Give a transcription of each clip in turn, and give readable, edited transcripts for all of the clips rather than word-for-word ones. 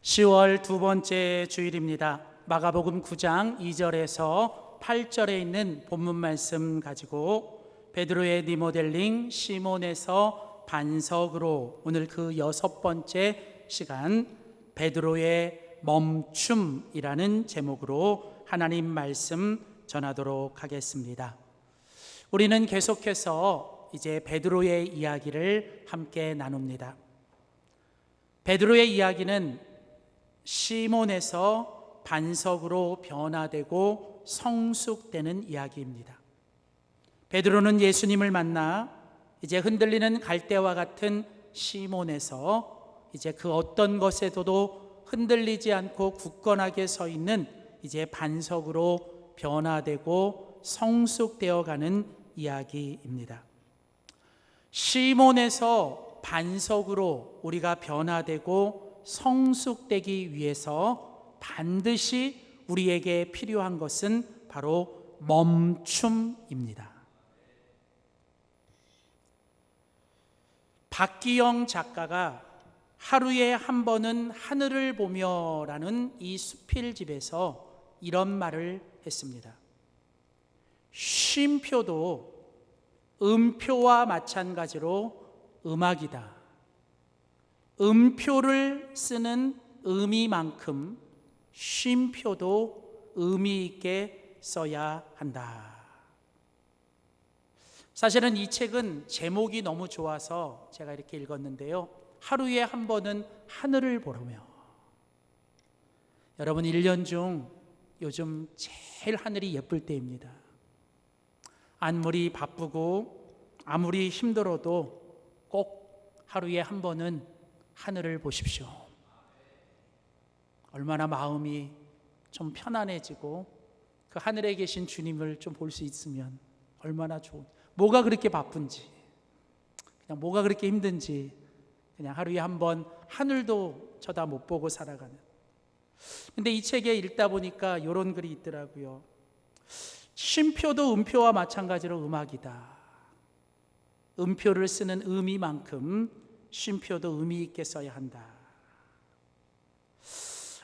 10월 두 번째 주일입니다. 마가복음 9장 2절에서 8절에 있는 본문 말씀 가지고 베드로의 리모델링, 시몬에서 반석으로 오늘 그 여섯 번째 시간 베드로의 멈춤이라는 제목으로 하나님 말씀 전하도록 하겠습니다. 우리는 계속해서 이제 베드로의 이야기를 함께 나눕니다. 베드로의 이야기는 시몬에서 반석으로 변화되고 성숙되는 이야기입니다. 베드로는 예수님을 만나 이제 흔들리는 갈대와 같은 시몬에서 이제 그 어떤 것에도 흔들리지 않고 굳건하게 서 있는 이제 반석으로 변화되고 성숙되어 가는 이야기입니다. 시몬에서 반석으로 우리가 변화되고 성숙되기 위해서 반드시 우리에게 필요한 것은 바로 멈춤입니다. 박기영 작가가 하루에 한 번은 하늘을 보며라는 이 수필집에서 이런 말을 했습니다. 쉼표도 음표와 마찬가지로 음악이다. 음표를 쓰는 의미만큼 쉼표도 의미 있게 써야 한다. 사실은 이 책은 제목이 너무 좋아서 제가 이렇게 읽었는데요. 하루에 한 번은 하늘을 보며. 여러분 1년 중 요즘 제일 하늘이 예쁠 때입니다. 아무리 바쁘고 아무리 힘들어도 꼭 하루에 한 번은 하늘을 보십시오. 얼마나 마음이 좀 편안해지고 그 하늘에 계신 주님을 좀 볼 수 있으면 얼마나 좋은, 뭐가 그렇게 바쁜지, 그냥 뭐가 그렇게 힘든지 그냥 하루에 한 번 하늘도 쳐다 못 보고 살아가는. 근데 이 책에 읽다 보니까 이런 글이 있더라고요. 쉼표도 음표와 마찬가지로 음악이다. 음표를 쓰는 의미만큼 쉼표도 의미 있게 써야 한다.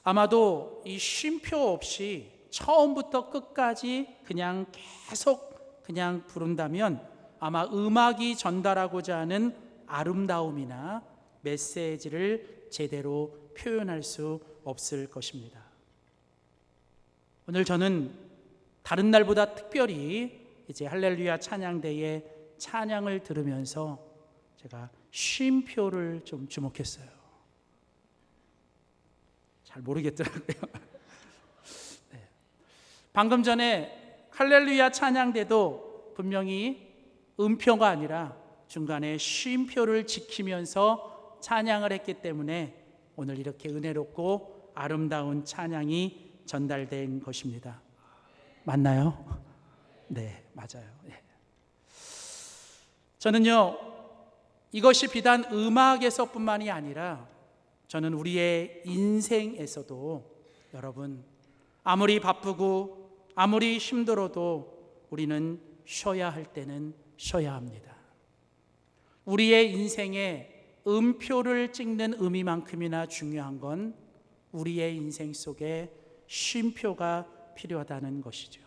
아마도 이 쉼표 없이 처음부터 끝까지 그냥 계속 그냥 부른다면 아마 음악이 전달하고자 하는 아름다움이나 메시지를 제대로 표현할 수 없을 것입니다. 오늘 저는 다른 날보다 특별히 이제 할렐루야 찬양대의 찬양을 들으면서 제가 쉼표를 좀 주목했어요. 잘 모르겠더라고요. 네. 방금 전에 할렐루야 찬양대도 분명히 음표가 아니라 중간에 쉼표를 지키면서 찬양을 했기 때문에 오늘 이렇게 은혜롭고 아름다운 찬양이 전달된 것입니다. 맞나요? 네, 맞아요. 네. 저는요, 이것이 비단 음악에서뿐만이 아니라 저는 우리의 인생에서도 여러분 아무리 바쁘고 아무리 힘들어도 우리는 쉬어야 할 때는 쉬어야 합니다. 우리의 인생에 음표를 찍는 의미만큼이나 중요한 건 우리의 인생 속에 쉼표가 필요하다는 것이죠.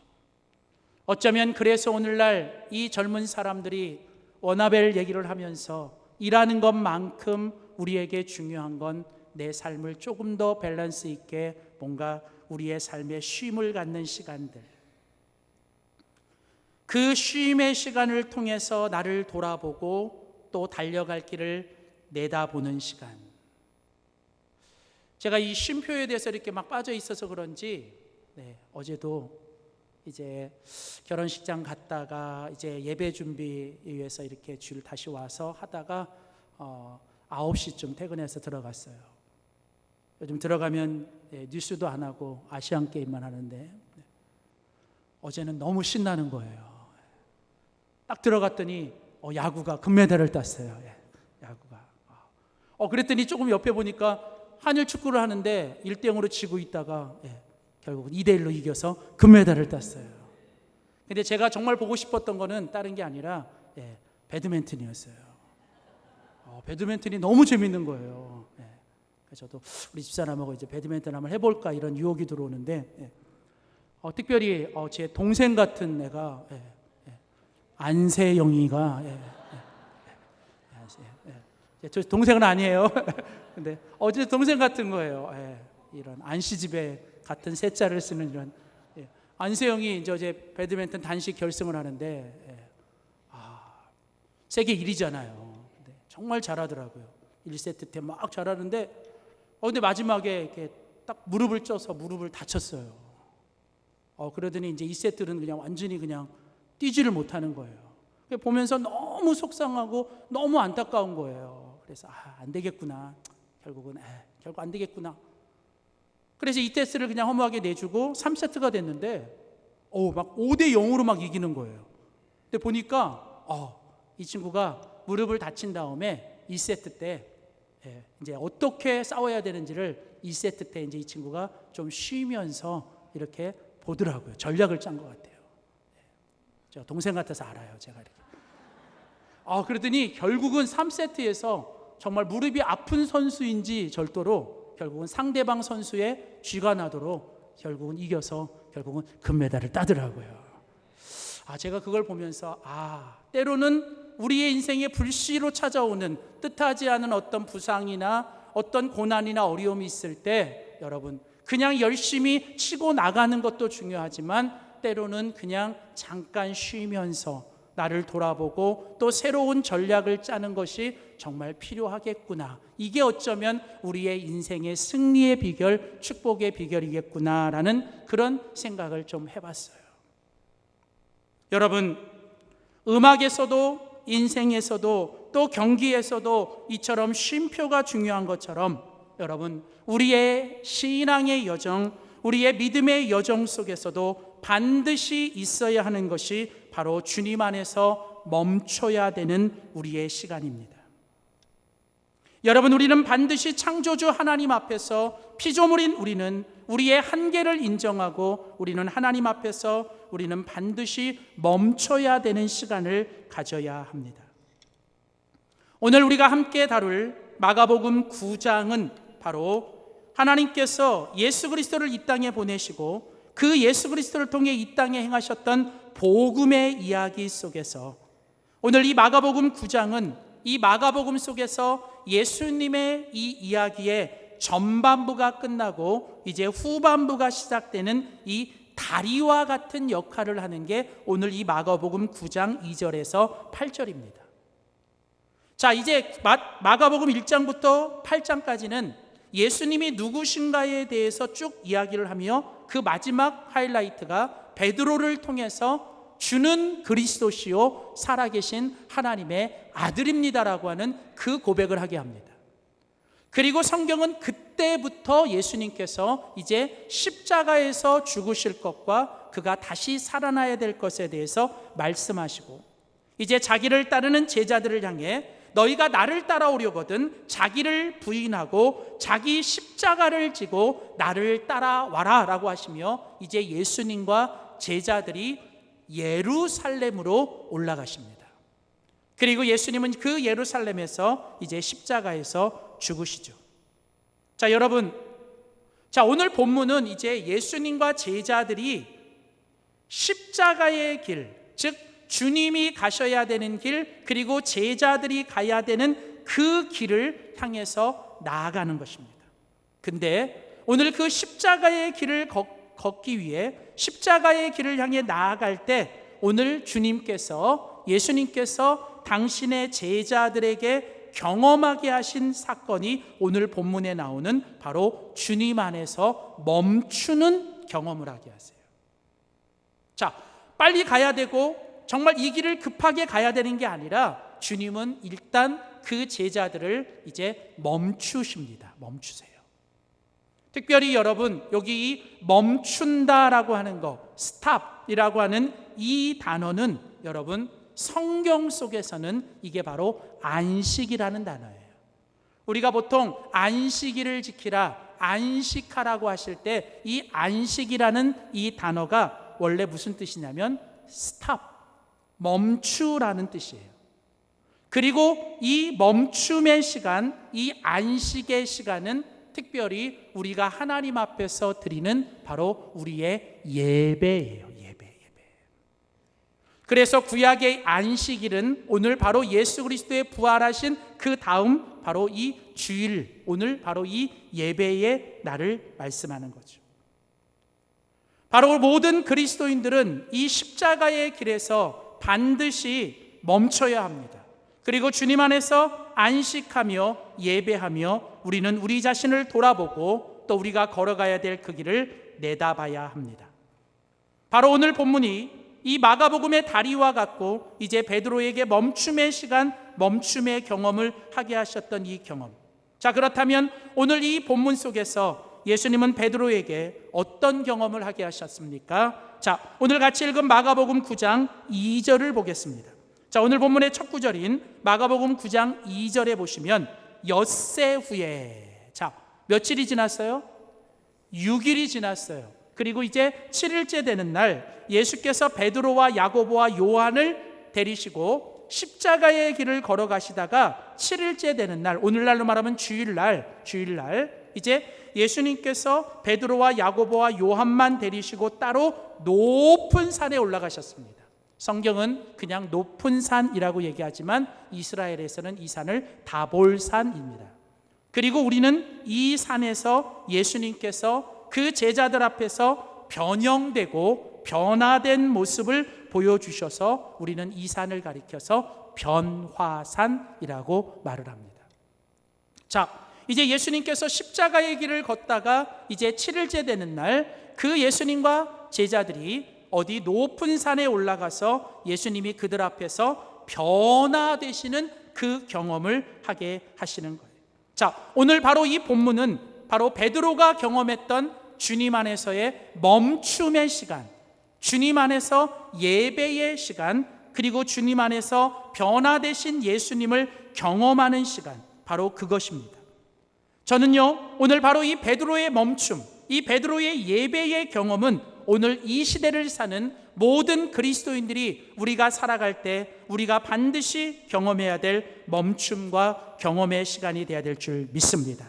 어쩌면 그래서 오늘날 이 젊은 사람들이 워나벨 얘기를 하면서 일하는 것만큼 우리에게 중요한 건 내 삶을 조금 더 밸런스 있게 뭔가 우리의 삶에 쉼을 갖는 시간들, 그 쉼의 시간을 통해서 나를 돌아보고 또 달려갈 길을 내다보는 시간. 제가 이 쉼표에 대해서 이렇게 막 빠져 있어서 그런지 어제도 이제 결혼식장 갔다가 이제 예배 준비 위해서 이렇게 줄 다시 와서 하다가 9시쯤 퇴근해서 들어갔어요. 요즘 들어가면 뉴스도 안 하고 아시안 게임만 하는데 어제는 너무 신나는 거예요. 딱 들어갔더니 야구가 금메달을 땄어요. 야구가. 그랬더니 조금 옆에 보니까 한일 축구를 하는데 1대0으로 지고 있다가 결국은 2대1로 이겨서 금메달을 땄어요. 근데 제가 정말 보고 싶었던 거는 다른 게 아니라 배드민턴이었어요. 배드민턴이 너무 재밌는 거예요. 저도 우리 집사람하고 이제 배드민턴 한번 해볼까 이런 유혹이 들어오는데, 특별히 제 동생 같은 애가, 안세영이가, 저 동생은 아니에요. 근데 어제 동생 같은 거예요. 이런 안씨집에 같은 셋자를 쓰는 이런, 안세영이 이제 어제 배드민턴 단식 결승을 하는데, 세계 1위잖아요. 근데 정말 잘하더라고요. 1세트 때 막 잘하는데, 근데 마지막에 이렇게 딱 무릎을 쪄서 무릎을 다쳤어요. 그러더니 이제 2세트는 그냥 완전히 그냥 뛰지를 못하는 거예요. 보면서 너무 속상하고 너무 안타까운 거예요. 그래서 안 되겠구나. 결국 안 되겠구나. 그래서 2세트를 그냥 허무하게 내주고 3세트가 됐는데, 막 5대 0으로 막 이기는 거예요. 근데 보니까 이 친구가 무릎을 다친 다음에 2세트 때 이제 어떻게 싸워야 되는지를 2세트 때 이제 이 친구가 좀 쉬면서 이렇게 보더라고요. 전략을 짠 것 같아요. 저 동생 같아서 알아요, 제가 이렇게. 그러더니 결국은 3세트에서 정말 무릎이 아픈 선수인지 절도로 결국은 상대방 선수의 쥐가 나도록 결국은 이겨서 결국은 금메달을 따더라고요. 제가 그걸 보면서 때로는 우리의 인생에 불시로 찾아오는 뜻하지 않은 어떤 부상이나 어떤 고난이나 어려움이 있을 때, 여러분 그냥 열심히 치고 나가는 것도 중요하지만 때로는 그냥 잠깐 쉬면서 나를 돌아보고 또 새로운 전략을 짜는 것이 정말 필요하겠구나. 이게 어쩌면 우리의 인생의 승리의 비결, 축복의 비결이겠구나라는 그런 생각을 좀 해봤어요. 여러분, 음악에서도 인생에서도 또 경기에서도 이처럼 쉼표가 중요한 것처럼, 여러분 우리의 신앙의 여정, 우리의 믿음의 여정 속에서도 반드시 있어야 하는 것이 바로 주님 안에서 멈춰야 되는 우리의 시간입니다. 여러분, 우리는 반드시 창조주 하나님 앞에서 피조물인 우리는 우리의 한계를 인정하고 우리는 하나님 앞에서 우리는 반드시 멈춰야 되는 시간을 가져야 합니다. 오늘 우리가 함께 다룰 마가복음 9장은 바로 하나님께서 예수 그리스도를 이 땅에 보내시고 그 예수 그리스도를 통해 이 땅에 행하셨던 복음의 이야기 속에서, 오늘 이 마가복음 9장은 이 마가복음 속에서 예수님의 이 이야기의 전반부가 끝나고 이제 후반부가 시작되는 이 다리와 같은 역할을 하는 게 오늘 이 마가복음 9장 2절에서 8절입니다. 자, 이제 마가복음 1장부터 8장까지는 예수님이 누구신가에 대해서 쭉 이야기를 하며 그 마지막 하이라이트가 베드로를 통해서 주는 그리스도시요 살아계신 하나님의 아들입니다라고 하는 그 고백을 하게 합니다. 그리고 성경은 그때부터 예수님께서 이제 십자가에서 죽으실 것과 그가 다시 살아나야 될 것에 대해서 말씀하시고, 이제 자기를 따르는 제자들을 향해 너희가 나를 따라오려거든 자기를 부인하고 자기 십자가를 지고 나를 따라와라 라고 하시며, 이제 예수님과 제자들이 예루살렘으로 올라가십니다. 그리고 예수님은 그 예루살렘에서 이제 십자가에서 죽으시죠. 자, 여러분, 오늘 본문은 이제 예수님과 제자들이 십자가의 길, 즉 주님이 가셔야 되는 길, 그리고 제자들이 가야 되는 그 길을 향해서 나아가는 것입니다. 근데 오늘 그 십자가의 길을 걷기 위해 십자가의 길을 향해 나아갈 때, 오늘 예수님께서 당신의 제자들에게 경험하게 하신 사건이 오늘 본문에 나오는 바로 주님 안에서 멈추는 경험을 하게 하세요. 자, 빨리 가야 되고 정말 이 길을 급하게 가야 되는 게 아니라 주님은 일단 그 제자들을 이제 멈추십니다. 멈추세요. 특별히 여러분, 여기 이 멈춘다라고 하는 거, 스탑이라고 하는 이 단어는 여러분 성경 속에서는 이게 바로 안식이라는 단어예요. 우리가 보통 안식일을 지키라, 안식하라고 하실 때 이 안식이라는 이 단어가 원래 무슨 뜻이냐면 스탑, 멈추라는 뜻이에요. 그리고 이 멈춤의 시간, 이 안식의 시간은 특별히 우리가 하나님 앞에서 드리는 바로 우리의 예배예요. 예배. 그래서 구약의 안식일은 오늘 바로 예수 그리스도의 부활하신 그 다음 바로 이 주일, 오늘 바로 이 예배의 날을 말씀하는 거죠. 바로 모든 그리스도인들은 이 십자가의 길에서 반드시 멈춰야 합니다. 그리고 주님 안에서 안식하며 예배하며 우리는 우리 자신을 돌아보고 또 우리가 걸어가야 될 그 길을 내다봐야 합니다. 바로 오늘 본문이 이 마가복음의 다리와 같고 이제 베드로에게 멈춤의 시간, 멈춤의 경험을 하게 하셨던 이 경험. 자, 그렇다면 오늘 이 본문 속에서 예수님은 베드로에게 어떤 경험을 하게 하셨습니까? 자, 오늘 같이 읽은 마가복음 9장 2절을 보겠습니다. 자, 오늘 본문의 첫 구절인 마가복음 9장 2절에 보시면 엿새 후에, 자, 며칠이 지났어요? 6일이 지났어요. 그리고 이제 7일째 되는 날 예수께서 베드로와 야고보와 요한을 데리시고 십자가의 길을 걸어가시다가 7일째 되는 날, 오늘날로 말하면 주일날 이제 예수님께서 베드로와 야고보와 요한만 데리시고 따로 높은 산에 올라가셨습니다. 성경은 그냥 높은 산이라고 얘기하지만 이스라엘에서는 이 산을 다볼산입니다. 그리고 우리는 이 산에서 예수님께서 그 제자들 앞에서 변형되고 변화된 모습을 보여주셔서 우리는 이 산을 가리켜서 변화산이라고 말을 합니다. 자, 이제 예수님께서 십자가의 길을 걷다가 이제 7일째 되는 날 그 예수님과 제자들이 어디 높은 산에 올라가서 예수님이 그들 앞에서 변화되시는 그 경험을 하게 하시는 거예요. 자, 오늘 바로 이 본문은 바로 베드로가 경험했던 주님 안에서의 멈춤의 시간, 주님 안에서 예배의 시간, 그리고 주님 안에서 변화되신 예수님을 경험하는 시간, 바로 그것입니다. 저는요, 오늘 바로 이 베드로의 멈춤, 이 베드로의 예배의 경험은 오늘 이 시대를 사는 모든 그리스도인들이 우리가 살아갈 때 우리가 반드시 경험해야 될 멈춤과 경험의 시간이 되어야 될 줄 믿습니다.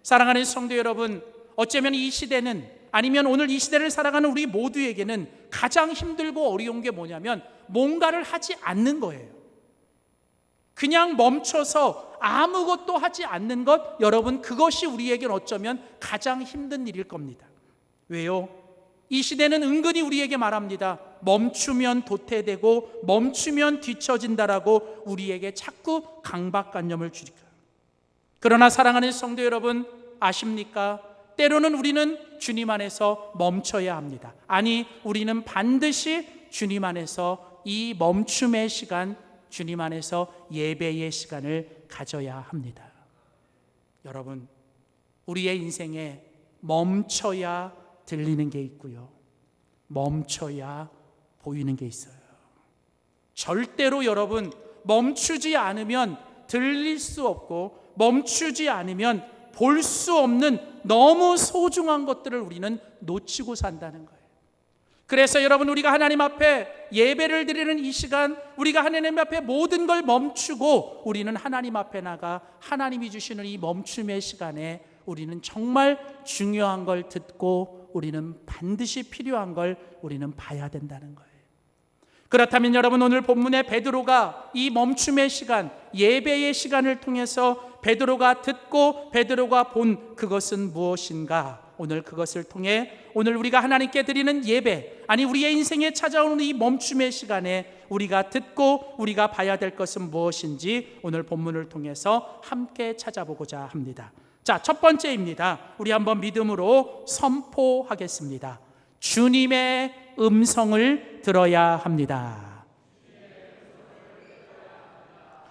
사랑하는 성도 여러분, 어쩌면 이 시대는, 아니면 오늘 이 시대를 살아가는 우리 모두에게는 가장 힘들고 어려운 게 뭐냐면 뭔가를 하지 않는 거예요. 그냥 멈춰서 아무것도 하지 않는 것, 여러분, 그것이 우리에겐 어쩌면 가장 힘든 일일 겁니다. 왜요? 이 시대는 은근히 우리에게 말합니다. 멈추면 도태되고 멈추면 뒤처진다라고 우리에게 자꾸 강박관념을 주니까. 그러나 사랑하는 성도 여러분, 아십니까? 때로는 우리는 주님 안에서 멈춰야 합니다. 아니, 우리는 반드시 주님 안에서 이 멈춤의 시간, 주님 안에서 예배의 시간을 가져야 합니다. 여러분, 우리의 인생에 멈춰야 들리는 게 있고요, 멈춰야 보이는 게 있어요. 절대로 여러분, 멈추지 않으면 들릴 수 없고 멈추지 않으면 볼 수 없는 너무 소중한 것들을 우리는 놓치고 산다는 거예요. 그래서 여러분, 우리가 하나님 앞에 예배를 드리는 이 시간, 우리가 하나님 앞에 모든 걸 멈추고 우리는 하나님 앞에 나가 하나님이 주시는 이 멈춤의 시간에 우리는 정말 중요한 걸 듣고 우리는 반드시 필요한 걸 우리는 봐야 된다는 거예요. 그렇다면 여러분, 오늘 본문의 베드로가 이 멈춤의 시간, 예배의 시간을 통해서 베드로가 듣고 베드로가 본 그것은 무엇인가? 오늘 그것을 통해 오늘 우리가 하나님께 드리는 예배, 아니 우리의 인생에 찾아오는 이 멈춤의 시간에 우리가 듣고 우리가 봐야 될 것은 무엇인지 오늘 본문을 통해서 함께 찾아보고자 합니다. 자, 첫 번째입니다. 우리 한번 믿음으로 선포하겠습니다. 주님의 음성을 들어야 합니다.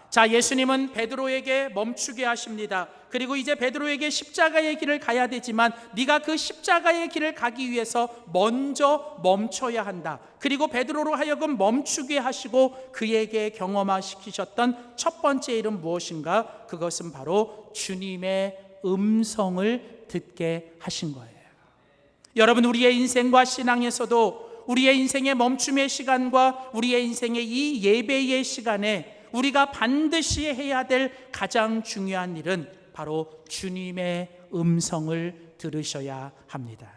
자, 예수님은 베드로에게 멈추게 하십니다. 그리고 이제 베드로에게 십자가의 길을 가야 되지만 네가 그 십자가의 길을 가기 위해서 먼저 멈춰야 한다. 그리고 베드로로 하여금 멈추게 하시고 그에게 경험시키셨던 첫 번째 일은 무엇인가? 그것은 바로 주님의 음성을 듣게 하신 거예요. 여러분, 우리의 인생과 신앙에서도 우리의 인생의 멈춤의 시간과 우리의 인생의 이 예배의 시간에 우리가 반드시 해야 될 가장 중요한 일은 바로 주님의 음성을 들으셔야 합니다.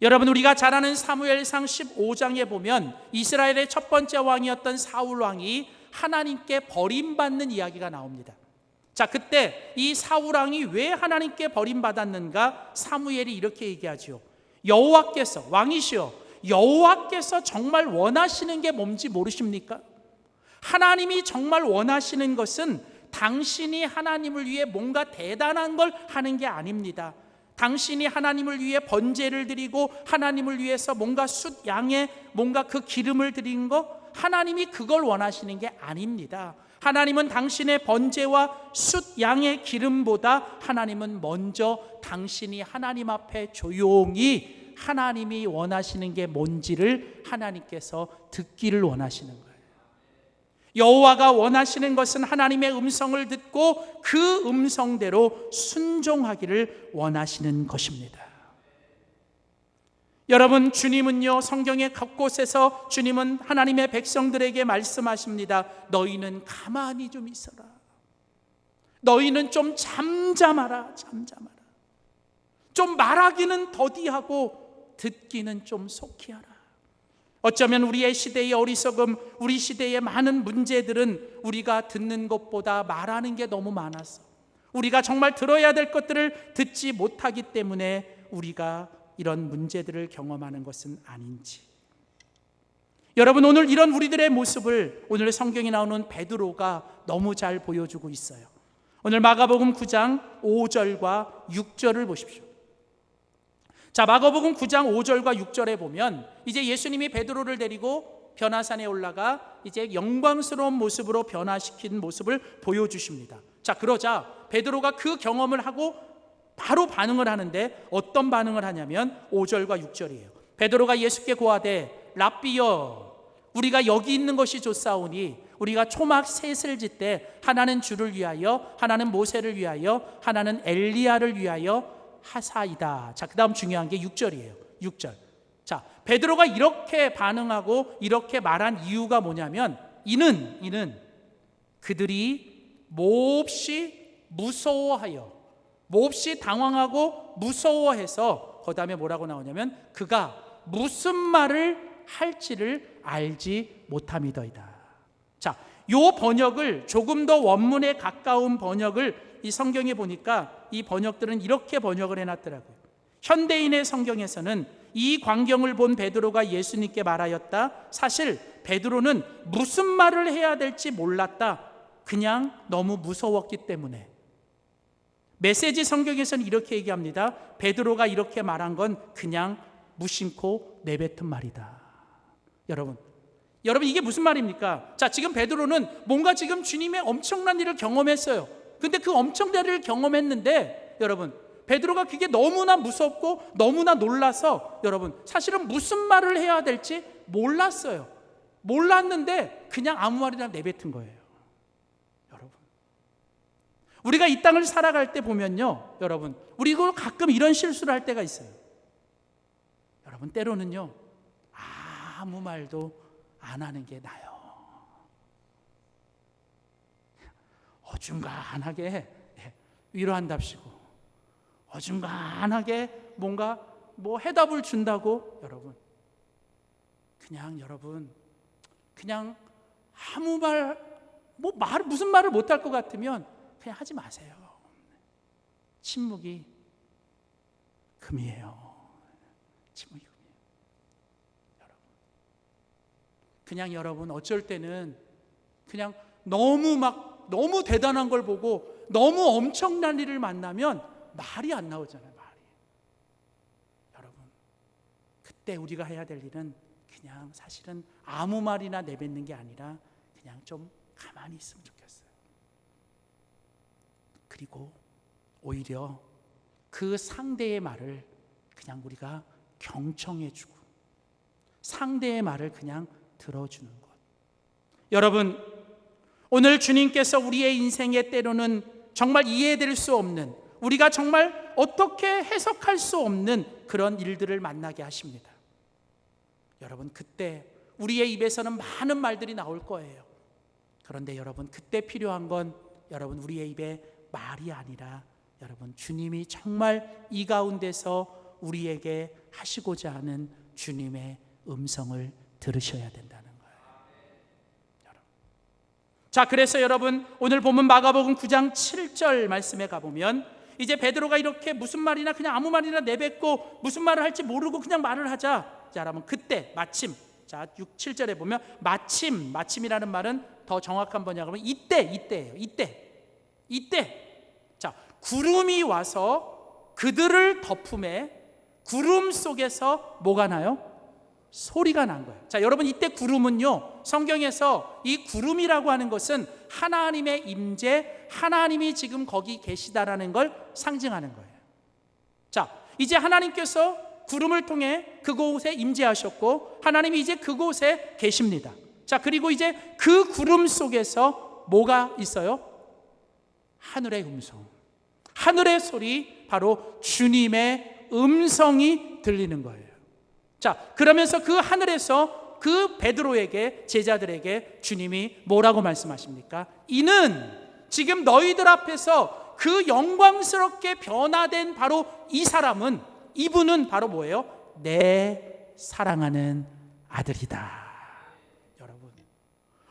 여러분, 우리가 잘 아는 사무엘상 15장에 보면 이스라엘의 첫 번째 왕이었던 사울 왕이 하나님께 버림받는 이야기가 나옵니다. 자, 그때 이 사울 왕이 왜 하나님께 버림받았는가? 사무엘이 이렇게 얘기하죠. 여호와께서, 왕이시여, 여호와께서 정말 원하시는 게 뭔지 모르십니까? 하나님이 정말 원하시는 것은 당신이 하나님을 위해 뭔가 대단한 걸 하는 게 아닙니다. 당신이 하나님을 위해 번제를 드리고 하나님을 위해서 뭔가 숫 양에 뭔가 그 기름을 드린 거, 하나님이 그걸 원하시는 게 아닙니다. 하나님은 당신의 번제와 숫 양의 기름보다 하나님은 먼저 당신이 하나님 앞에 조용히 하나님이 원하시는 게 뭔지를 하나님께서 듣기를 원하시는 거예요. 여호와가 원하시는 것은 하나님의 음성을 듣고 그 음성대로 순종하기를 원하시는 것입니다. 여러분, 주님은요, 성경의 곳곳에서 주님은 하나님의 백성들에게 말씀하십니다. 너희는 가만히 좀 있어라. 너희는 좀 잠잠하라. 잠잠하라. 좀 말하기는 더디하고 듣기는 좀 속히 하라. 어쩌면 우리의 시대의 어리석음, 우리 시대의 많은 문제들은 우리가 듣는 것보다 말하는 게 너무 많아서 우리가 정말 들어야 될 것들을 듣지 못하기 때문에 우리가 이런 문제들을 경험하는 것은 아닌지. 여러분, 오늘 이런 우리들의 모습을 오늘 성경에 나오는 베드로가 너무 잘 보여주고 있어요. 오늘 마가복음 9장 5절과 6절을 보십시오. 자, 마가복음 9장 5절과 6절에 보면 이제 예수님이 베드로를 데리고 변화산에 올라가 이제 영광스러운 모습으로 변화시킨 모습을 보여주십니다. 자, 그러자 베드로가 그 경험을 하고 바로 반응을 하는데 어떤 반응을 하냐면 5절과 6절이에요. 베드로가 예수께 고하되 랍비여, 우리가 여기 있는 것이 좋사오니 우리가 초막 셋을 짓되 하나는 주를 위하여, 하나는 모세를 위하여, 하나는 엘리야를 위하여 하사이다. 자, 그 다음 중요한 게 6절이에요. 6절. 자, 베드로가 이렇게 반응하고 이렇게 말한 이유가 뭐냐면 이는 그들이 몹시 무서워하여, 몹시 당황하고 무서워해서 그 다음에 뭐라고 나오냐면 그가 무슨 말을 할지를 알지 못함이더이다. 자, 요 번역을 조금 더 원문에 가까운 번역을 이 성경에 보니까 이 번역들은 이렇게 번역을 해놨더라고요. 현대인의 성경에서는 이 광경을 본 베드로가 예수님께 말하였다. 사실 베드로는 무슨 말을 해야 될지 몰랐다. 그냥 너무 무서웠기 때문에. 메시지 성경에서는 이렇게 얘기합니다. 베드로가 이렇게 말한 건 그냥 무심코 내뱉은 말이다. 여러분 이게 무슨 말입니까? 자, 지금 베드로는 뭔가 지금 주님의 엄청난 일을 경험했어요. 근데 그 엄청난 일을 경험했는데 여러분, 베드로가 그게 너무나 무섭고 너무나 놀라서 여러분 사실은 무슨 말을 해야 될지 몰랐어요. 몰랐는데 그냥 아무 말이나 내뱉은 거예요. 여러분, 우리가 이 땅을 살아갈 때 보면요, 여러분, 우리도 가끔 이런 실수를 할 때가 있어요. 여러분, 때로는요 아무 말도 안 하는 게 나아요. 어중간하게 위로한답시고 어중간하게 뭔가 해답을 준다고 여러분 그냥 아무 무슨 말을 못할 것 같으면 그냥 하지 마세요. 침묵이 금이에요. 침묵이 금이에요. 그냥 여러분 어쩔 때는 그냥 너무 대단한 걸 보고 너무 엄청난 일을 만나면 말이 안 나오잖아요. 말이. 여러분, 그때 우리가 해야 될 일은 그냥 사실은 아무 말이나 내뱉는 게 아니라 그냥 좀 가만히 있으면 좋겠어요. 그리고 오히려 그 상대의 말을 그냥 우리가 경청해주고 상대의 말을 그냥 들어주는 것. 여러분, 오늘 주님께서 우리의 인생에 때로는 정말 이해될 수 없는, 우리가 정말 어떻게 해석할 수 없는 그런 일들을 만나게 하십니다. 여러분, 그때 우리의 입에서는 많은 말들이 나올 거예요. 그런데 여러분, 그때 필요한 건 여러분 우리의 입에 말이 아니라 여러분, 주님이 정말 이 가운데서 우리에게 하시고자 하는 주님의 음성을 들으셔야 된다는 거예요. 여러분. 자, 그래서 여러분, 오늘 본문 마가복음 9장 7절 말씀에 가보면 이제 베드로가 이렇게 무슨 말이나 그냥 아무 말이나 내뱉고 무슨 말을 할지 모르고 그냥 말을 하자. 자, 여러분, 그때 마침, 자 6, 7절에 보면 마침이라는 말은 더 정확한 번역하면 이때예요. 이때. 자, 구름이 와서 그들을 덮음에 구름 속에서 뭐가 나요? 소리가 난 거예요. 자, 여러분, 이때 구름은요, 성경에서 이 구름이라고 하는 것은 하나님의 임재, 하나님이 지금 거기 계시다라는 걸 상징하는 거예요. 자, 이제 하나님께서 구름을 통해 그곳에 임재하셨고 하나님이 이제 그곳에 계십니다. 자, 그리고 이제 그 구름 속에서 뭐가 있어요? 하늘의 음성, 하늘의 소리, 바로 주님의 음성이 들리는 거예요. 자, 그러면서 그 하늘에서 그 베드로에게, 제자들에게 주님이 뭐라고 말씀하십니까? 이는 지금 너희들 앞에서 그 영광스럽게 변화된 바로 이 사람은, 이분은 바로 뭐예요? 내 사랑하는 아들이다. 여러분,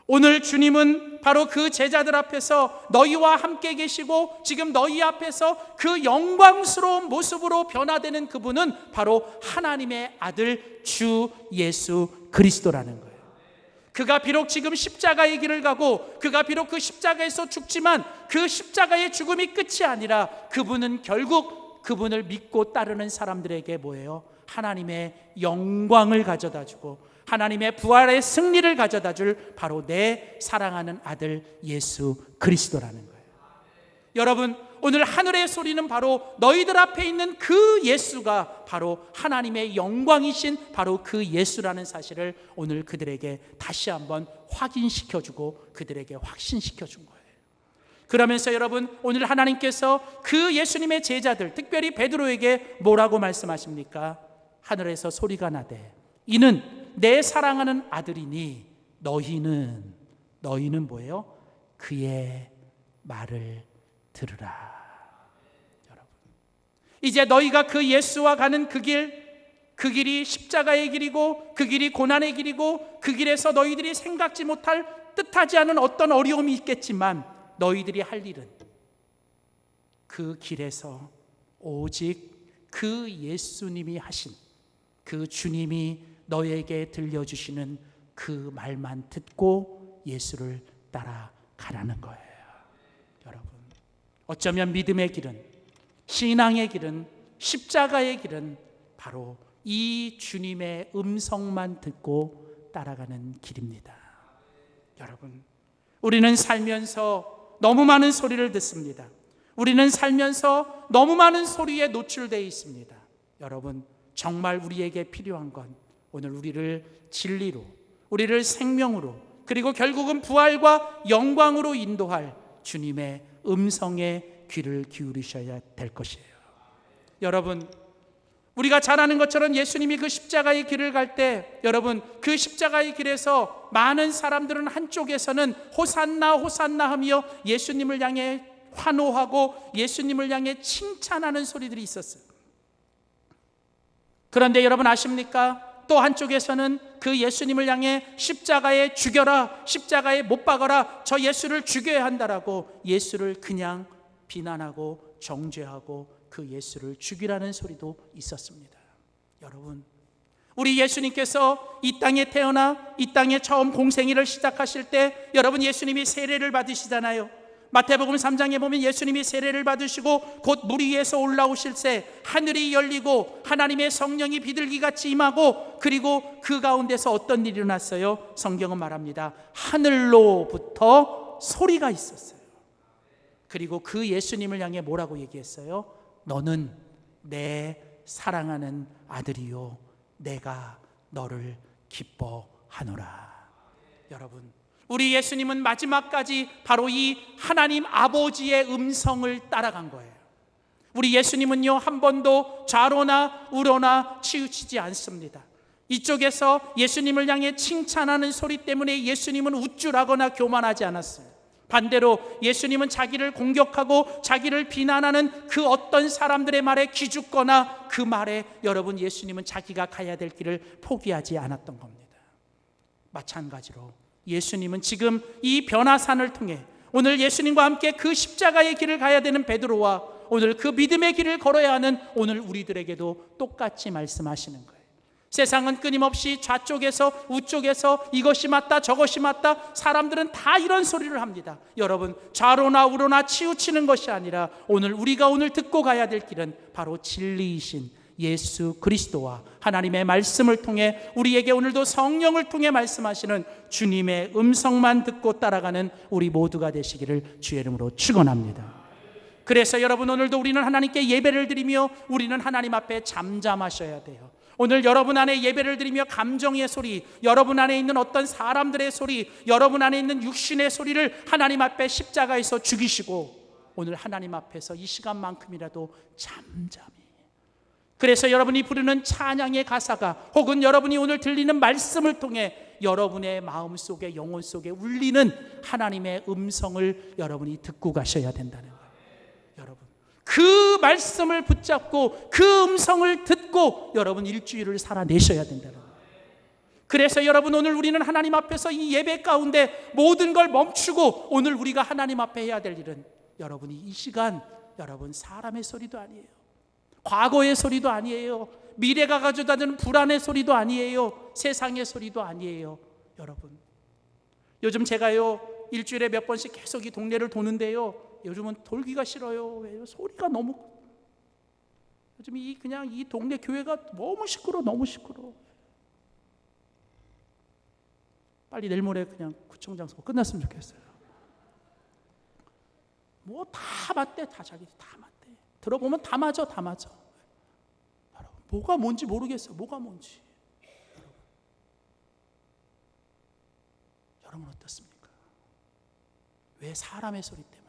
오늘 주님은 바로 그 제자들 앞에서 너희와 함께 계시고 지금 너희 앞에서 그 영광스러운 모습으로 변화되는 그분은 바로 하나님의 아들 주 예수 그리스도라는 거예요. 그가 비록 지금 십자가의 길을 가고 그가 비록 그 십자가에서 죽지만 그 십자가의 죽음이 끝이 아니라 그분은 결국 그분을 믿고 따르는 사람들에게 뭐예요? 하나님의 영광을 가져다 주고 하나님의 부활의 승리를 가져다 줄 바로 내 사랑하는 아들 예수 그리스도라는 거예요. 여러분, 오늘 하늘의 소리는 바로 너희들 앞에 있는 그 예수가 바로 하나님의 영광이신 바로 그 예수라는 사실을 오늘 그들에게 다시 한번 확인시켜주고 그들에게 확신시켜준 거예요. 그러면서 여러분, 오늘 하나님께서 그 예수님의 제자들, 특별히 베드로에게 뭐라고 말씀하십니까? 하늘에서 소리가 나되 이는 내 사랑하는 아들이니 너희는 뭐예요? 그의 말을 들으라. 여러분, 이제 너희가 그 예수와 가는 그 길이 십자가의 길이고 그 길이 고난의 길이고 그 길에서 너희들이 생각지 못할 뜻하지 않은 어떤 어려움이 있겠지만 너희들이 할 일은 그 길에서 오직 그 예수님이 하신 그 주님이 너에게 들려주시는 그 말만 듣고 예수를 따라가라는 거예요. 여러분, 어쩌면 믿음의 길은, 신앙의 길은, 십자가의 길은 바로 이 주님의 음성만 듣고 따라가는 길입니다. 여러분, 우리는 살면서 너무 많은 소리를 듣습니다. 우리는 살면서 너무 많은 소리에 노출되어 있습니다. 여러분, 정말 우리에게 필요한 건 오늘 우리를 진리로, 우리를 생명으로, 그리고 결국은 부활과 영광으로 인도할 주님의 음성에 귀를 기울이셔야 될 것이에요. 여러분, 우리가 잘 아는 것처럼 예수님이 그 십자가의 길을 갈 때 여러분, 그 십자가의 길에서 많은 사람들은 한쪽에서는 호산나 호산나 하며 예수님을 향해 환호하고 예수님을 향해 칭찬하는 소리들이 있었어요. 그런데 여러분 아십니까? 또 한쪽에서는 그 예수님을 향해 십자가에 죽여라, 십자가에 못 박아라, 저 예수를 죽여야 한다라고 예수를 그냥 비난하고 정죄하고 그 예수를 죽이라는 소리도 있었습니다. 여러분, 우리 예수님께서 이 땅에 태어나 이 땅에 처음 공생애를 시작하실 때 여러분 예수님이 세례를 받으시잖아요. 마태복음 3장에 보면 예수님이 세례를 받으시고 곧 물 위에서 올라오실 때 하늘이 열리고 하나님의 성령이 비둘기같이 임하고 그리고 그 가운데서 어떤 일이 일어났어요? 성경은 말합니다. 하늘로부터 소리가 있었어요. 그리고 그 예수님을 향해 뭐라고 얘기했어요? 너는 내 사랑하는 아들이요 내가 너를 기뻐하노라. 여러분, 우리 예수님은 마지막까지 바로 이 하나님 아버지의 음성을 따라간 거예요. 우리 예수님은요, 한 번도 좌로나 우로나 치우치지 않습니다. 이쪽에서 예수님을 향해 칭찬하는 소리 때문에 예수님은 우쭐하거나 교만하지 않았어요. 반대로 예수님은 자기를 공격하고 자기를 비난하는 그 어떤 사람들의 말에 기죽거나 그 말에 여러분 예수님은 자기가 가야 될 길을 포기하지 않았던 겁니다. 마찬가지로 예수님은 지금 이 변화산을 통해 오늘 예수님과 함께 그 십자가의 길을 가야 되는 베드로와 오늘 그 믿음의 길을 걸어야 하는 오늘 우리들에게도 똑같이 말씀하시는 거예요. 세상은 끊임없이 좌쪽에서 우쪽에서 이것이 맞다 저것이 맞다, 사람들은 다 이런 소리를 합니다. 여러분, 좌로나 우로나 치우치는 것이 아니라 오늘 우리가 오늘 듣고 가야 될 길은 바로 진리이신 예수 그리스도와 하나님의 말씀을 통해 우리에게 오늘도 성령을 통해 말씀하시는 주님의 음성만 듣고 따라가는 우리 모두가 되시기를 주의 이름으로 축원합니다. 그래서 여러분, 오늘도 우리는 하나님께 예배를 드리며 우리는 하나님 앞에 잠잠하셔야 돼요. 오늘 여러분 안에 예배를 드리며 감정의 소리, 여러분 안에 있는 어떤 사람들의 소리, 여러분 안에 있는 육신의 소리를 하나님 앞에 십자가에서 죽이시고 오늘 하나님 앞에서 이 시간만큼이라도 잠잠히, 그래서 여러분이 부르는 찬양의 가사가 혹은 여러분이 오늘 들리는 말씀을 통해 여러분의 마음속에 영혼 속에 울리는 하나님의 음성을 여러분이 듣고 가셔야 된다는 거예요. 여러분, 그 말씀을 붙잡고 그 음성을 듣고 여러분 일주일을 살아내셔야 된다는 거예요. 그래서 여러분, 오늘 우리는 하나님 앞에서 이 예배 가운데 모든 걸 멈추고 오늘 우리가 하나님 앞에 해야 될 일은 여러분이 이 시간 여러분 사람의 소리도 아니에요, 과거의 소리도 아니에요, 미래가 가져다 주는 불안의 소리도 아니에요, 세상의 소리도 아니에요. 여러분, 요즘 제가요 일주일에 몇 번씩 계속 이 동네를 도는데요, 요즘은 돌기가 싫어요. 왜요? 소리가 너무, 요즘 그냥 이 동네 교회가 너무 시끄러워, 너무 시끄러워. 빨리 내일 모레 그냥 구청장 선거 끝났으면 좋겠어요. 뭐 다 맞대, 다 자기들 다 맞대. 들어보면 다 맞아, 다 맞아. 여러분, 뭐가 뭔지 모르겠어요. 뭐가 뭔지. 여러분 어떻습니까? 왜 사람의 소리 때문에,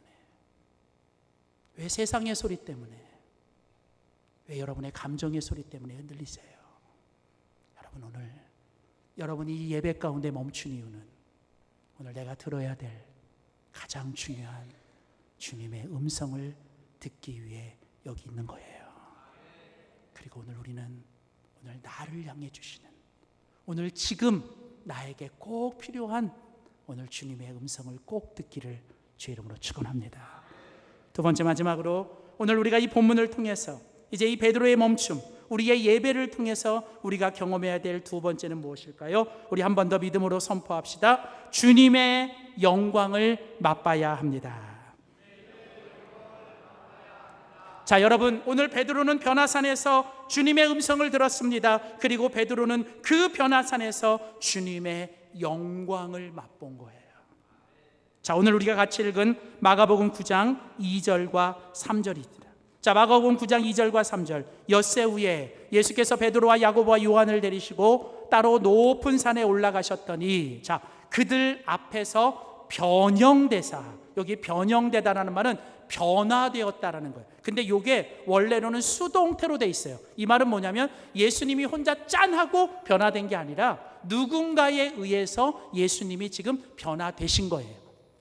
왜 세상의 소리 때문에, 왜 여러분의 감정의 소리 때문에 흔들리세요? 여러분, 오늘 여러분이 이 예배 가운데 멈춘 이유는 오늘 내가 들어야 될 가장 중요한 주님의 음성을 듣기 위해 여기 있는 거예요. 그리고 오늘 우리는 오늘 나를 향해 주시는, 오늘 지금 나에게 꼭 필요한 오늘 주님의 음성을 꼭 듣기를 주의 이름으로 축원합니다. 두 번째, 마지막으로 오늘 우리가 이 본문을 통해서 이제 이 베드로의 멈춤, 우리의 예배를 통해서 우리가 경험해야 될 두 번째는 무엇일까요? 우리 한 번 더 믿음으로 선포합시다. 주님의 영광을 맛봐야 합니다. 자, 여러분, 오늘 베드로는 변화산에서 주님의 음성을 들었습니다. 그리고 베드로는 그 변화산에서 주님의 영광을 맛본 거예요. 자, 오늘 우리가 같이 읽은 마가복음 9장 2절과 3절입니다. 자, 마가복음 9장 2절과 3절. 엿새 후에 예수께서 베드로와 야고보와 요한을 데리시고 따로 높은 산에 올라가셨더니, 자, 그들 앞에서 변형되사, 여기 변형되다라는 말은 변화되었다라는 거예요. 근데 이게 원래로는 수동태로 돼 있어요. 이 말은 뭐냐면 예수님이 혼자 짠 하고 변화된 게 아니라 누군가에 의해서 예수님이 지금 변화되신 거예요.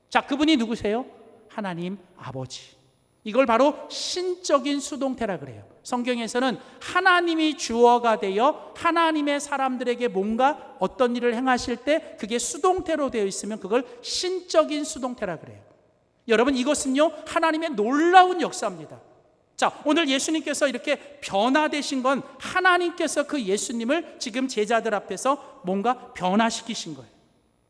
자, 그분이 누구세요? 하나님 아버지. 이걸 바로 신적인 수동태라 그래요. 성경에서는 하나님이 주어가 되어 하나님의 사람들에게 뭔가 어떤 일을 행하실 때 그게 수동태로 되어 있으면 그걸 신적인 수동태라 그래요. 여러분, 이것은요 하나님의 놀라운 역사입니다. 자, 오늘 예수님께서 이렇게 변화되신 건 하나님께서 그 예수님을 지금 제자들 앞에서 뭔가 변화시키신 거예요.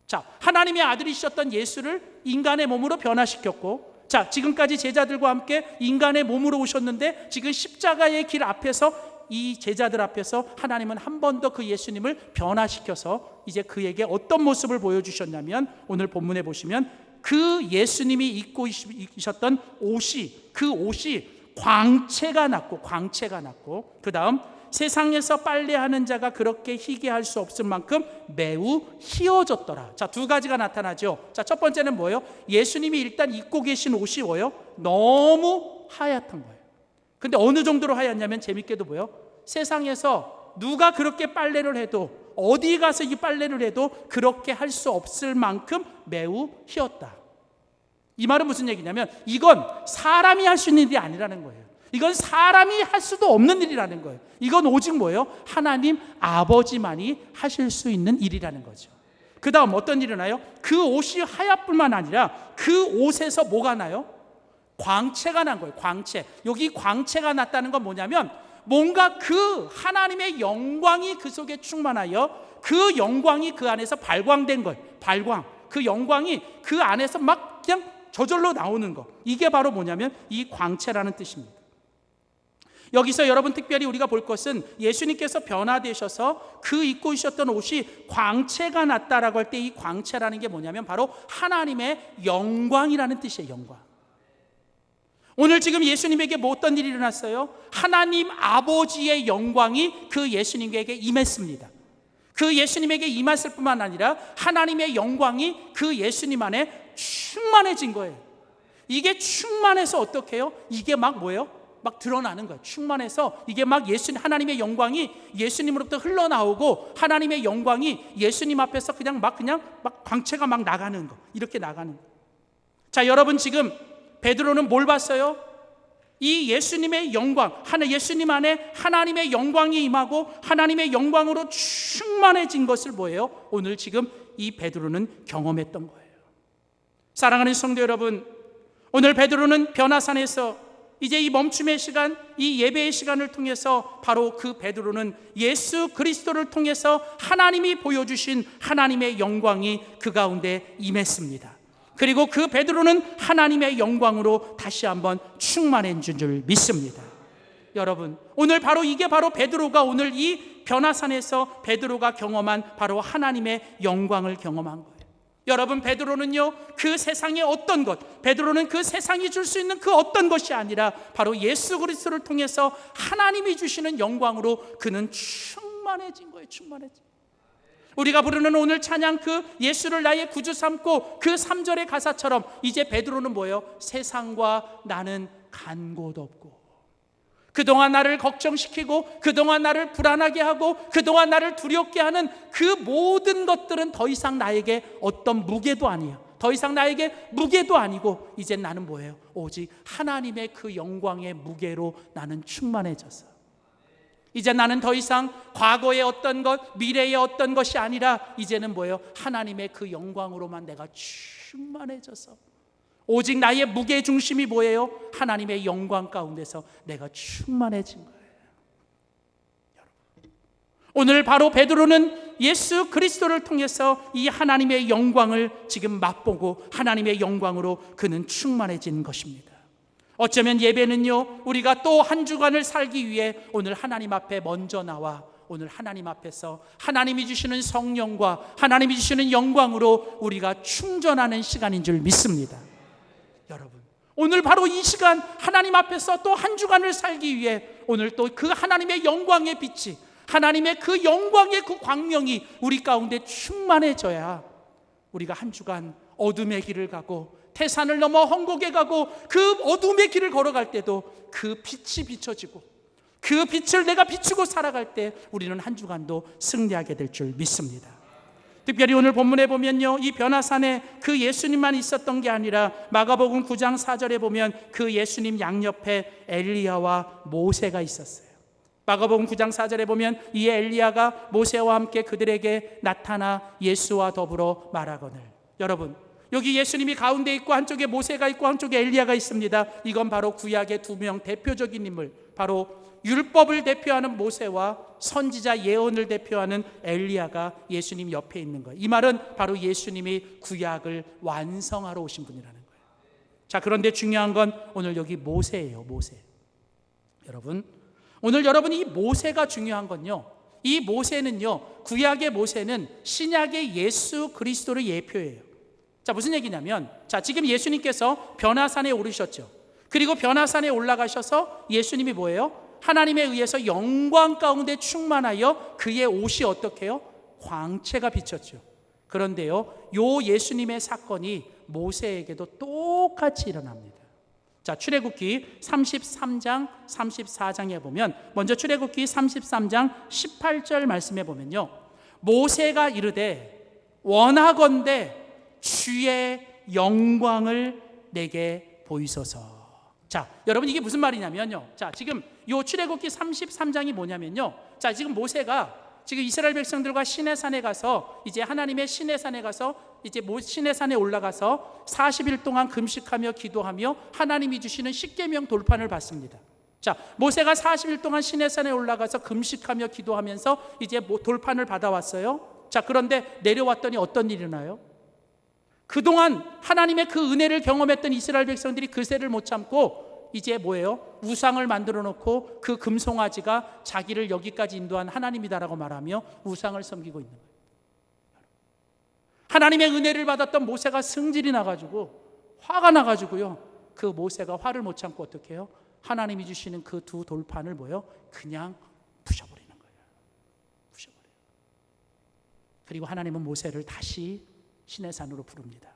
자, 하나님의 아들이셨던 예수를 인간의 몸으로 변화시켰고, 자, 지금까지 제자들과 함께 인간의 몸으로 오셨는데 지금 십자가의 길 앞에서 이 제자들 앞에서 하나님은 한 번 더 그 예수님을 변화시켜서 이제 그에게 어떤 모습을 보여주셨냐면, 오늘 본문에 보시면 그 예수님이 입고 계셨던 옷이, 그 옷이 광채가 났고 그 다음 세상에서 빨래하는 자가 그렇게 희게 할 수 없을 만큼 매우 희어졌더라. 자, 두 가지가 나타나죠. 자, 첫 번째는 뭐예요? 예수님이 일단 입고 계신 옷이 뭐예요? 너무 하얗던 거예요. 근데 어느 정도로 하얗냐면 재밌게도 뭐예요? 세상에서 누가 그렇게 빨래를 해도, 어디 가서 이 빨래를 해도 그렇게 할 수 없을 만큼 매우 희었다. 이 말은 무슨 얘기냐면 이건 사람이 할 수 있는 일이 아니라는 거예요. 이건 사람이 할 수도 없는 일이라는 거예요. 이건 오직 뭐예요? 하나님 아버지만이 하실 수 있는 일이라는 거죠. 그 다음 어떤 일이 나요? 그 옷이 하얗뿐만 아니라 그 옷에서 뭐가 나요? 광채가 난 거예요. 광채. 여기 광채가 났다는 건 뭐냐면 뭔가 그 하나님의 영광이 그 속에 충만하여 그 영광이 그 안에서 발광된 거예요. 발광. 그 영광이 그 안에서 막 그냥 저절로 나오는 거. 이게 바로 뭐냐면 이 광채라는 뜻입니다. 여기서 여러분 특별히 우리가 볼 것은 예수님께서 변화되셔서 그 입고 있었던 옷이 광채가 났다라고 할 때 이 광채라는 게 뭐냐면 바로 하나님의 영광이라는 뜻이에요. 영광. 오늘 지금 예수님에게 뭐 어떤 일이 일어났어요? 하나님 아버지의 영광이 그 예수님에게 임했습니다. 그 예수님에게 임했을 뿐만 아니라 하나님의 영광이 그 예수님 안에 충만해진 거예요. 이게 충만해서 어떻게 해요? 이게 막 뭐예요? 막 드러나는 거예요. 충만해서 이게 막 하나님의 영광이 예수님으로부터 흘러나오고 하나님의 영광이 예수님 앞에서 그냥 막 광채가 막 나가는 거. 이렇게 나가는 거. 자, 여러분 지금 베드로는 뭘 봤어요? 이 예수님의 영광, 예수님 안에 하나님의 영광이 임하고 하나님의 영광으로 충만해진 것을 뭐예요? 오늘 지금 이 베드로는 경험했던 거예요. 사랑하는 성도 여러분, 오늘 베드로는 변화산에서 이제 이 멈춤의 시간, 이 예배의 시간을 통해서 바로 그 베드로는 예수 그리스도를 통해서 하나님이 보여주신 하나님의 영광이 그 가운데 임했습니다. 그리고 그 베드로는 하나님의 영광으로 다시 한번 충만해진 줄 믿습니다. 여러분, 오늘 바로 이게 바로 베드로가 오늘 이 변화산에서 베드로가 경험한 바로 하나님의 영광을 경험한 거예요. 여러분, 베드로는요 그 세상의 어떤 것, 베드로는 그 세상이 줄 수 있는 그 어떤 것이 아니라 바로 예수 그리스도를 통해서 하나님이 주시는 영광으로 그는 충만해진 거예요. 충만해진. 우리가 부르는 오늘 찬양 그 예수를 나의 구주 삼고 그 3절의 가사처럼 이제 베드로는 뭐예요? 세상과 나는 간 곳 없고, 그동안 나를 걱정시키고 그동안 나를 불안하게 하고 그동안 나를 두렵게 하는 그 모든 것들은 더 이상 나에게 어떤 무게도 아니에요. 더 이상 나에게 무게도 아니고 이제 나는 뭐예요? 오직 하나님의 그 영광의 무게로 나는 충만해졌어. 이제 나는 더 이상 과거의 어떤 것, 미래의 어떤 것이 아니라 이제는 뭐예요? 하나님의 그 영광으로만 내가 충만해져서 오직 나의 무게 중심이 뭐예요? 하나님의 영광 가운데서 내가 충만해진 거예요. 여러분, 오늘 바로 베드로는 예수 그리스도를 통해서 이 하나님의 영광을 지금 맛보고 하나님의 영광으로 그는 충만해진 것입니다. 어쩌면 예배는요 우리가 또 한 주간을 살기 위해 오늘 하나님 앞에 먼저 나와 오늘 하나님 앞에서 하나님이 주시는 성령과 하나님이 주시는 영광으로 우리가 충전하는 시간인 줄 믿습니다. 여러분, 오늘 바로 이 시간 하나님 앞에서 또 한 주간을 살기 위해 오늘 또 그 하나님의 영광의 빛이, 하나님의 그 영광의 그 광명이 우리 가운데 충만해져야 우리가 한 주간 어둠의 길을 가고 태산을 넘어 헝곡에 가고 그 어둠의 길을 걸어갈 때도 그 빛이 비춰지고 그 빛을 내가 비추고 살아갈 때 우리는 한 주간도 승리하게 될 줄 믿습니다. 특별히 오늘 본문에 보면요 이 변화산에 그 예수님만 있었던 게 아니라 마가복음 9장 4절에 보면 그 예수님 양옆에 엘리야와 모세가 있었어요. 마가복음 9장 4절에 보면 이 엘리야가 모세와 함께 그들에게 나타나 예수와 더불어 말하거늘. 여러분, 여기 예수님이 가운데 있고 한쪽에 모세가 있고 한쪽에 엘리야가 있습니다. 이건 바로 구약의 두 명 대표적인 인물, 바로 율법을 대표하는 모세와 선지자 예언을 대표하는 엘리야가 예수님 옆에 있는 거예요. 이 말은 바로 예수님이 구약을 완성하러 오신 분이라는 거예요. 자, 그런데 중요한 건 오늘 여기 모세예요. 모세. 여러분, 오늘 여러분 이 모세가 중요한 건요, 이 모세는요 구약의 모세는 신약의 예수 그리스도를 예표해요. 자, 무슨 얘기냐면, 자, 지금 예수님께서 변화산에 오르셨죠. 그리고 변화산에 올라가셔서 예수님이 뭐예요? 하나님에 의해서 영광 가운데 충만하여 그의 옷이 어떻게 해요? 광채가 비쳤죠. 그런데요, 요 예수님의 사건이 모세에게도 똑같이 일어납니다. 자, 출애굽기 33장 34장에 보면, 먼저 출애굽기 33장 18절 말씀에 보면요, 모세가 이르되 원하건대 주의 영광을 내게 보이소서. 자, 여러분 이게 무슨 말이냐면요. 자, 지금 요 출애굽기 33장이 뭐냐면요. 자, 지금 모세가 지금 이스라엘 백성들과 시내산에 가서 이제 하나님의 시내산에 가서 이제 시내산에 올라가서 40일 동안 금식하며 기도하며 하나님이 주시는 십계명 돌판을 받습니다. 자, 모세가 40일 동안 시내산에 올라가서 금식하며 기도하면서 이제 돌판을 받아왔어요. 자, 그런데 내려왔더니 어떤 일이 일어나요? 그동안 하나님의 그 은혜를 경험했던 이스라엘 백성들이 그새를 못 참고 이제 뭐예요? 우상을 만들어 놓고 그 금송아지가 자기를 여기까지 인도한 하나님이다라고 말하며 우상을 섬기고 있는 거예요. 하나님의 은혜를 받았던 모세가 승질이 나가지고 화가 나가지고요. 그 모세가 화를 못 참고 어떻게 해요? 하나님이 주시는 그 두 돌판을 뭐예요? 그냥 부셔버리는 거예요. 부셔버려요. 그리고 하나님은 모세를 다시 시내산으로 부릅니다.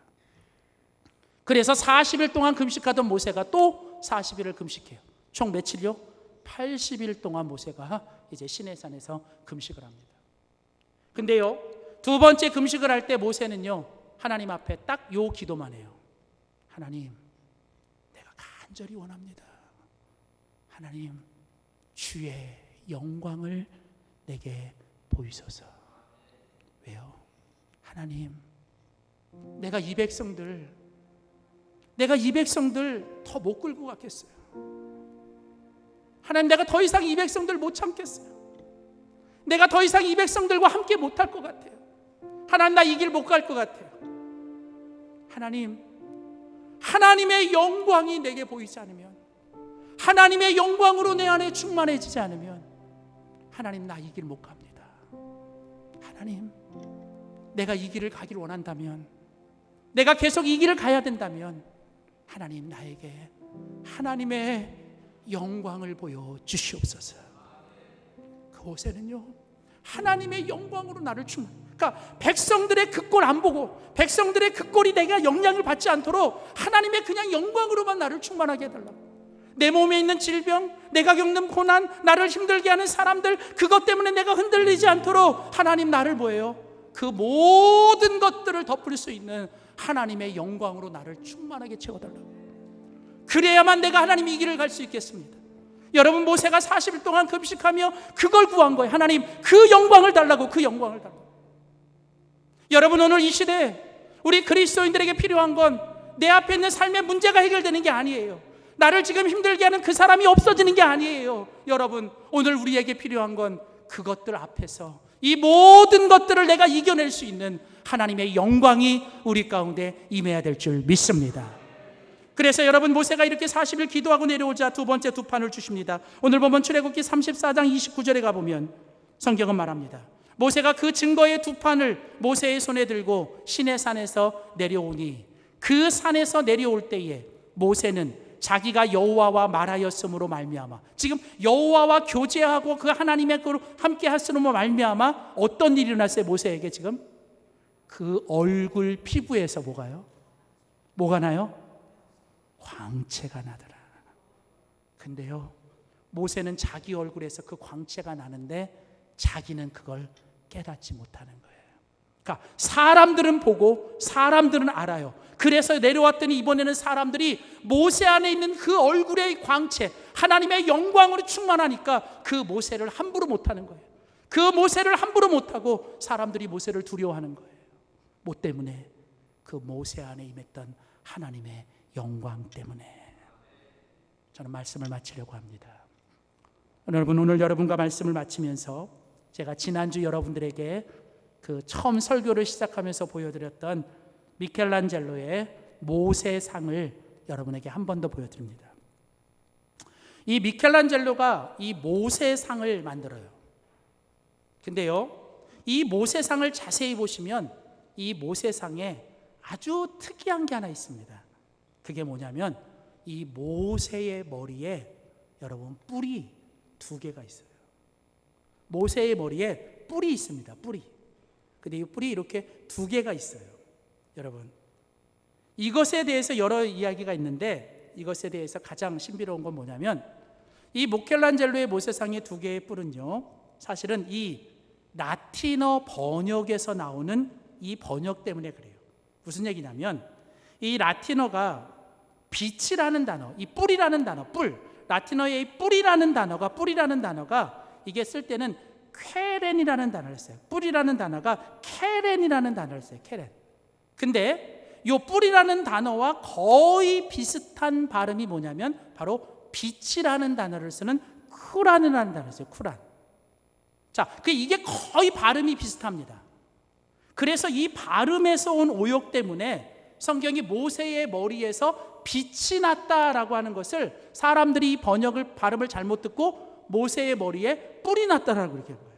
그래서 40일 동안 금식하던 모세가 또 40일을 금식해요. 총 며칠요? 80일 동안 모세가 이제 시내산에서 금식을 합니다. 근데요, 두 번째 금식을 할 때 모세는요, 하나님 앞에 딱 요 기도만 해요. 하나님, 내가 간절히 원합니다. 하나님, 주의 영광을 내게 보이소서. 왜요? 하나님, 내가 이 백성들 더 못 끌고 가겠어요. 하나님, 내가 더 이상 이 백성들 못 참겠어요. 내가 더 이상 이 백성들과 함께 못 할 것 같아요. 하나님, 나 이 길 못 갈 것 같아요. 하나님, 하나님의 영광이 내게 보이지 않으면, 하나님의 영광으로 내 안에 충만해지지 않으면 하나님, 나 이 길 못 갑니다. 하나님, 내가 이 길을 가길 원한다면, 내가 계속 이 길을 가야 된다면 하나님, 나에게 하나님의 영광을 보여 주시옵소서. 그 모세는요, 하나님의 영광으로 나를 그러니까 백성들의 그 꼴 안 보고, 백성들의 그 꼴이 내가 영향을 받지 않도록 하나님의 그냥 영광으로만 나를 충만하게 해달라고. 내 몸에 있는 질병, 내가 겪는 고난, 나를 힘들게 하는 사람들, 그것 때문에 내가 흔들리지 않도록 하나님, 나를 뭐예요? 그 모든 것들을 덮을 수 있는 하나님의 영광으로 나를 충만하게 채워달라고. 그래야만 내가 하나님 이 길을 갈 수 있겠습니다. 여러분, 모세가 40일 동안 금식하며 그걸 구한 거예요. 하나님, 그 영광을 달라고, 그 영광을 달라고. 여러분, 오늘 이 시대에 우리 그리스도인들에게 필요한 건 내 앞에 있는 삶의 문제가 해결되는 게 아니에요. 나를 지금 힘들게 하는 그 사람이 없어지는 게 아니에요. 여러분, 오늘 우리에게 필요한 건 그것들 앞에서 이 모든 것들을 내가 이겨낼 수 있는 하나님의 영광이 우리 가운데 임해야 될 줄 믿습니다. 그래서 여러분, 모세가 이렇게 40일 기도하고 내려오자 두 번째 두 판을 주십니다. 오늘 보면 출애굽기 34장 29절에 가보면 성경은 말합니다. 모세가 그 증거의 두 판을 모세의 손에 들고 시내산에서 내려오니 그 산에서 내려올 때에 모세는 자기가 여호와와 말하였으므로 말미암아, 지금 여호와와 교제하고 그 하나님의 그 함께 하시므로 말미암아 어떤 일이 일어났어요? 모세에게 지금 그 얼굴 피부에서 뭐가 나요? 광채가 나더라. 근데요, 모세는 자기 얼굴에서 그 광채가 나는데 자기는 그걸 깨닫지 못하는 거예요. 그러니까 사람들은 보고 사람들은 알아요. 그래서 내려왔더니 이번에는 사람들이 모세 안에 있는 그 얼굴의 광채, 하나님의 영광으로 충만하니까 그 모세를 함부로 못하는 거예요. 그 모세를 함부로 못하고 사람들이 모세를 두려워하는 거예요. 뭐 때문에? 그 모세 안에 임했던 하나님의 영광 때문에. 저는 말씀을 마치려고 합니다. 여러분, 오늘 여러분과 말씀을 마치면서 제가 지난주 여러분들에게 그 처음 설교를 시작하면서 보여드렸던 미켈란젤로의 모세상을 여러분에게 한 번 더 보여드립니다. 이 미켈란젤로가 이 모세상을 만들어요. 근데요, 이 모세상을 자세히 보시면 이 모세상에 아주 특이한 게 하나 있습니다. 그게 뭐냐면 이 모세의 머리에 여러분 뿔이 두 개가 있어요. 모세의 머리에 뿔이 있습니다. 뿔이. 근데 이 뿔이 이렇게 두 개가 있어요. 여러분, 이것에 대해서 여러 이야기가 있는데 이것에 대해서 가장 신비로운 건 뭐냐면 이 미켈란젤로의 모세상의 두 개의 뿔은요, 사실은 이 라틴어 번역에서 나오는 이 번역 때문에 그래요. 무슨 얘기냐면 이 라틴어가 빛이라는 단어, 이 뿔이라는 단어, 뿔, 라틴어의 이 뿔이라는 단어가 이게 쓸 때는 쾌렌이라는 단어를 써요. 뿔이라는 단어가 케렌이라는 단어를 써요. 케렌. 근데 이 뿔이라는 단어와 거의 비슷한 발음이 뭐냐면 바로 빛이라는 단어를 쓰는 쿠란이라는 단어를 써요. 쿠란. 자, 이게 거의 발음이 비슷합니다. 그래서 이 발음에서 온 오역 때문에 성경이 모세의 머리에서 빛이 났다라고 하는 것을 사람들이 이 발음을 잘못 듣고 모세의 머리에 뿔이 났다라고 그렇게 한 거예요.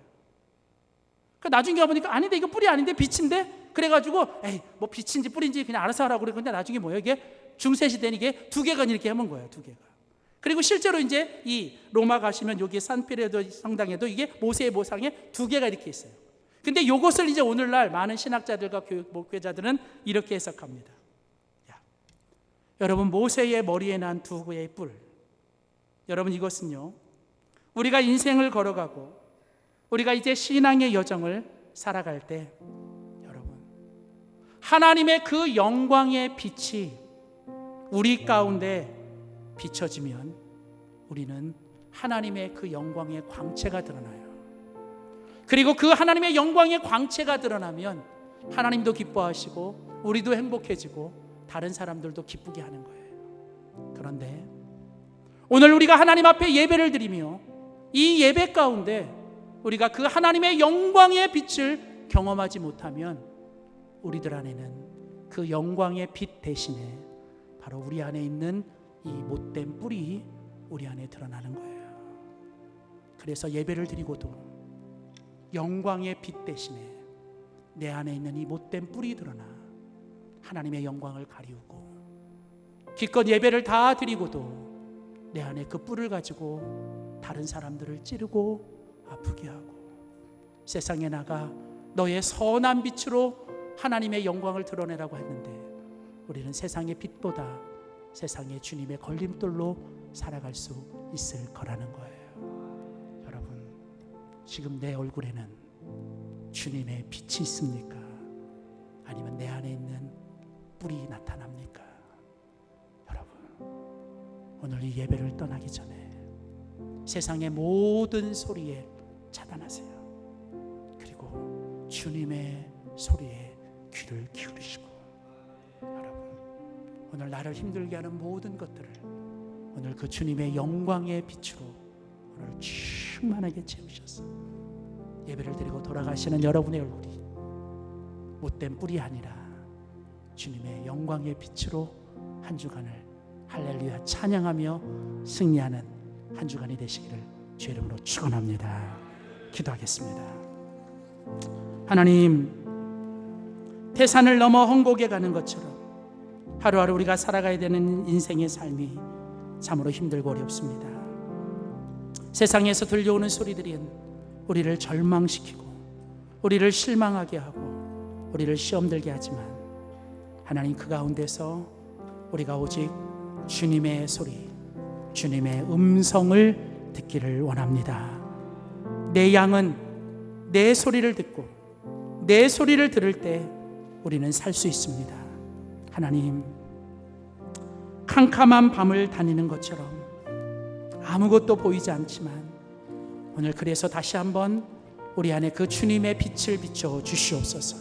그러니까 나중에 가보니까 아닌데 이거 뿔이 아닌데 빛인데? 그래가지고 에이 뭐 빛인지 뿔인지 그냥 알아서 하라고 그랬는데 나중에 뭐예요? 이게 중세 시대는 이게 두 개가 이렇게 해본 거예요. 두 개가. 그리고 실제로 이제 이 로마 가시면 여기 산페드로 성당에도 이게 모세의 모상에 두 개가 이렇게 있어요. 근데 이것을 이제 오늘날 많은 신학자들과 목회자들은 이렇게 해석합니다. 여러분, 모세의 머리에 난 두 개의 뿔, 여러분, 이것은요 우리가 인생을 걸어가고 우리가 이제 신앙의 여정을 살아갈 때 여러분, 하나님의 그 영광의 빛이 우리 가운데 비춰지면 우리는 하나님의 그 영광의 광채가 드러나요. 그리고 그 하나님의 영광의 광채가 드러나면 하나님도 기뻐하시고 우리도 행복해지고 다른 사람들도 기쁘게 하는 거예요. 그런데 오늘 우리가 하나님 앞에 예배를 드리며 이 예배 가운데 우리가 그 하나님의 영광의 빛을 경험하지 못하면 우리들 안에는 그 영광의 빛 대신에 바로 우리 안에 있는 이 못된 뿔이 우리 안에 드러나는 거예요. 그래서 예배를 드리고도 영광의 빛 대신에 내 안에 있는 이 못된 뿔이 드러나 하나님의 영광을 가리우고, 기껏 예배를 다 드리고도 내 안에 그 뿔을 가지고 다른 사람들을 찌르고 아프게 하고, 세상에 나가 너의 선한 빛으로 하나님의 영광을 드러내라고 했는데 우리는 세상의 빛보다 세상의 주님의 걸림돌로 살아갈 수 있을 거라는 거예요. 여러분, 지금 내 얼굴에는 주님의 빛이 있습니까? 아니면 내 안에 있는 뿔이 나타납니까? 여러분, 오늘 이 예배를 떠나기 전에 세상의 모든 소리에 차단하세요. 그리고 주님의 소리에 귀를 기울이시고, 여러분, 오늘 나를 힘들게 하는 모든 것들을 오늘 그 주님의 영광의 빛으로 오늘 충만하게 채우셔서 예배를 드리고 돌아가시는 여러분의 얼굴이 못된 뿔이 아니라 주님의 영광의 빛으로 한 주간을 할렐루야 찬양하며 승리하는 한 주간이 되시기를 주의 이름으로 축원합니다. 기도하겠습니다. 하나님, 태산을 넘어 홍곡에 가는 것처럼 하루하루 우리가 살아가야 되는 인생의 삶이 참으로 힘들고 어렵습니다. 세상에서 들려오는 소리들은 우리를 절망시키고 우리를 실망하게 하고 우리를 시험 들게 하지만 하나님, 그 가운데서 우리가 오직 주님의 소리, 주님의 음성을 듣기를 원합니다. 내 양은 내 소리를 듣고 내 소리를 들을 때 우리는 살 수 있습니다. 하나님, 캄캄한 밤을 다니는 것처럼 아무것도 보이지 않지만 오늘 그래서 다시 한번 우리 안에 그 주님의 빛을 비춰 주시옵소서.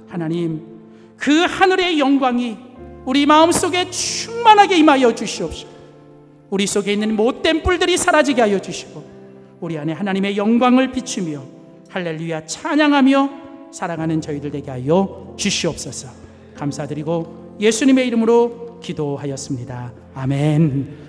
하나님, 그 하늘의 영광이 우리 마음속에 충만하게 임하여 주시옵소서. 우리 속에 있는 못된 뿔들이 사라지게 하여 주시고 우리 안에 하나님의 영광을 비추며 할렐루야 찬양하며 살아가는 저희들 되게 하여 주시옵소서. 감사드리고 예수님의 이름으로 기도하였습니다. 아멘.